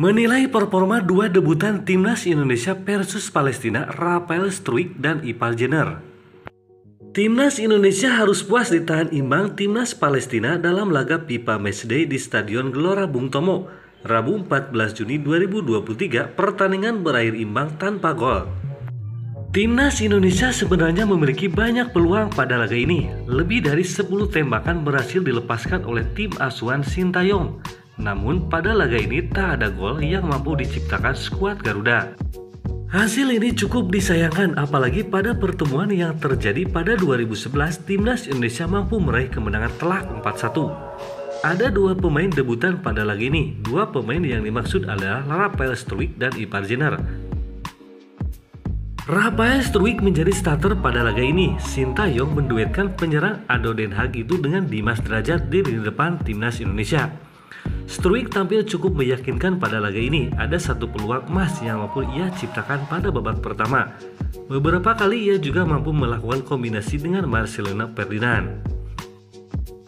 Menilai performa dua debutan timnas Indonesia versus Palestina, Raphael Struijk dan Ipar Jenner. Timnas Indonesia harus puas ditahan imbang timnas Palestina dalam laga FIFA Matchday di Stadion Gelora Bung Tomo, Rabu 14 Juni 2023. Pertandingan berakhir imbang tanpa gol. Timnas Indonesia sebenarnya memiliki banyak peluang pada laga ini. Lebih dari 10 tembakan berhasil dilepaskan oleh tim asuhan Sintayong. Namun pada laga ini tak ada gol yang mampu diciptakan skuad Garuda. Hasil ini cukup disayangkan, apalagi pada pertemuan yang terjadi pada 2011 timnas Indonesia mampu meraih kemenangan telak 4-1. Ada dua pemain debutan pada laga ini. Dua pemain yang dimaksud adalah Raphael Struijk dan Ipar Jenner. Raphael Struijk menjadi starter pada laga ini. Sintayong menduetkan penyerang Ado Den Haag itu dengan Dimas Derajat di lini depan timnas Indonesia. Struijk tampil cukup meyakinkan pada laga ini. Ada satu peluang emas yang mampu ia ciptakan pada babak pertama. Beberapa kali ia juga mampu melakukan kombinasi dengan Marcelino Ferdinand.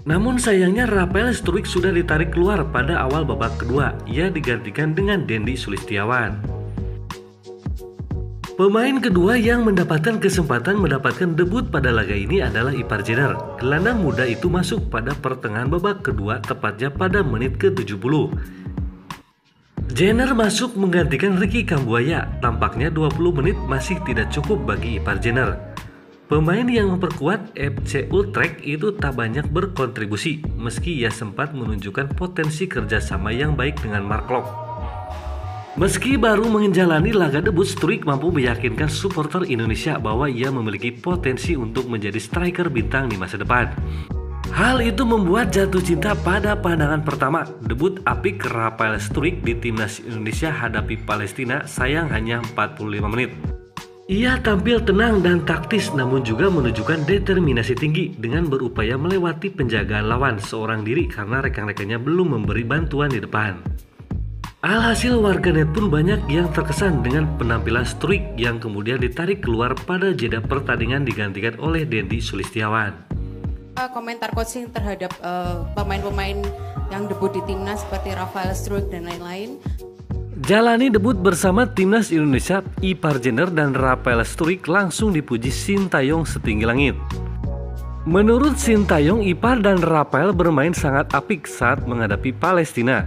Namun sayangnya Raphael Struijk sudah ditarik keluar pada awal babak kedua. Ia digantikan dengan Dendi Sulistiawan. Pemain kedua yang mendapatkan kesempatan mendapatkan debut pada laga ini adalah Ipar Jenner. Gelandang muda itu masuk pada pertengahan babak kedua, tepatnya pada menit ke-70. Jenner masuk menggantikan Ricky Kambuaya. Tampaknya 20 menit masih tidak cukup bagi Ipar Jenner. Pemain yang memperkuat FC Utrecht itu tak banyak berkontribusi, meski ia sempat menunjukkan potensi kerjasama yang baik dengan Mark Klok. Meski baru menjalani laga debut, Struijk mampu meyakinkan supporter Indonesia bahwa ia memiliki potensi untuk menjadi striker bintang di masa depan. Hal itu membuat jatuh cinta pada pandangan pertama. Debut apik Raphael Struijk di timnas Indonesia hadapi Palestina, sayang hanya 45 menit. Ia tampil tenang dan taktis, namun juga menunjukkan determinasi tinggi dengan berupaya melewati penjagaan lawan seorang diri karena rekan-rekannya belum memberi bantuan di depan. Alhasil warganet pun banyak yang terkesan dengan penampilan Struijk yang kemudian ditarik keluar pada jeda pertandingan digantikan oleh Dendi Sulistiawan. Komentar coaching terhadap pemain-pemain yang debut di timnas seperti Raphael Struijk dan lain-lain. Jalani debut bersama timnas Indonesia, Ipar Jenner dan Raphael Struijk langsung dipuji Sintayong setinggi langit. Menurut Sintayong, Ipar dan Raphael bermain sangat apik saat menghadapi Palestina.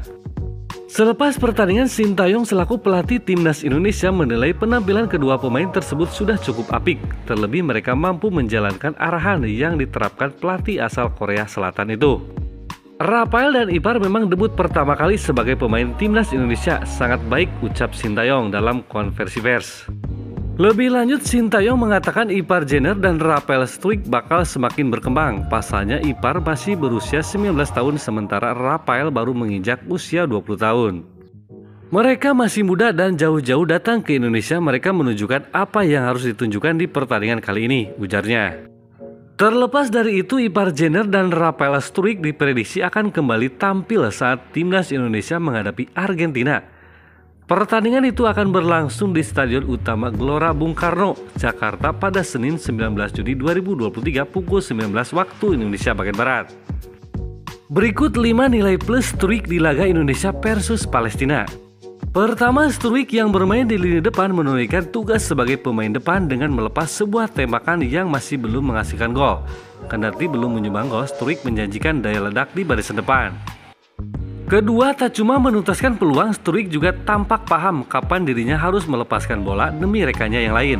Selepas pertandingan, Sintayong selaku pelatih timnas Indonesia menilai penampilan kedua pemain tersebut sudah cukup apik. Terlebih mereka mampu menjalankan arahan yang diterapkan pelatih asal Korea Selatan itu. Raphael dan Ipar memang debut pertama kali sebagai pemain timnas Indonesia. Sangat baik, ucap Sintayong dalam konversi pers. Lebih lanjut, Sintayong mengatakan Ipar Jenner dan Raphael Struijk bakal semakin berkembang. Pasalnya Ipar masih berusia 19 tahun sementara Raphael baru menginjak usia 20 tahun. Mereka masih muda dan jauh-jauh datang ke Indonesia. Mereka menunjukkan apa yang harus ditunjukkan di pertandingan kali ini, ujarnya. Terlepas dari itu, Ipar Jenner dan Raphael Struijk diprediksi akan kembali tampil saat timnas Indonesia menghadapi Argentina. Pertandingan itu akan berlangsung di Stadion Utama Gelora Bung Karno, Jakarta pada Senin 19 Juni 2023 pukul 19 waktu Indonesia bagian Barat. Berikut 5 nilai plus Struijk di laga Indonesia versus Palestina. Pertama, Struijk yang bermain di lini depan menunaikan tugas sebagai pemain depan dengan melepas sebuah tembakan yang masih belum menghasilkan gol. Kendati belum menyumbang gol, Struijk menjanjikan daya ledak di barisan depan. Kedua, tak cuma menuntaskan peluang, Struijk juga tampak paham kapan dirinya harus melepaskan bola demi rekannya yang lain.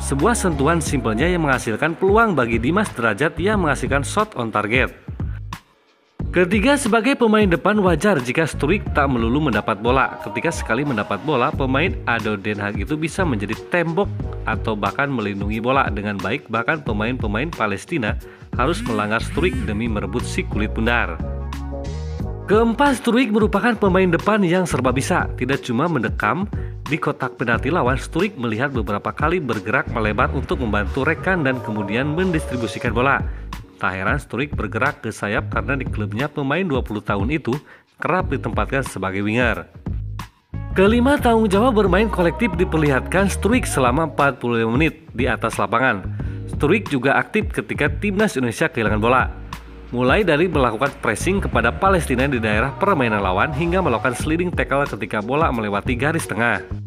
Sebuah sentuhan simpelnya yang menghasilkan peluang bagi Dimas Derajat yang menghasilkan shot on target. Ketiga, sebagai pemain depan wajar jika Struijk tak melulu mendapat bola. Ketika sekali mendapat bola, pemain Ado Den Haag itu bisa menjadi tembok atau bahkan melindungi bola dengan baik. Bahkan pemain-pemain Palestina harus melanggar Struijk demi merebut si kulit bundar. Keempat, Struijk merupakan pemain depan yang serba bisa. Tidak cuma mendekam di kotak penalti lawan, Struijk melihat beberapa kali bergerak melebar untuk membantu rekan dan kemudian mendistribusikan bola. Tak heran Struijk bergerak ke sayap karena di klubnya pemain 20 tahun itu kerap ditempatkan sebagai winger. Kelima, tanggung jawab bermain kolektif diperlihatkan Struijk selama 45 menit di atas lapangan. Struijk juga aktif ketika timnas Indonesia kehilangan bola. Mulai dari melakukan pressing kepada Palestina di daerah permainan lawan hingga melakukan sliding tackle ketika bola melewati garis tengah.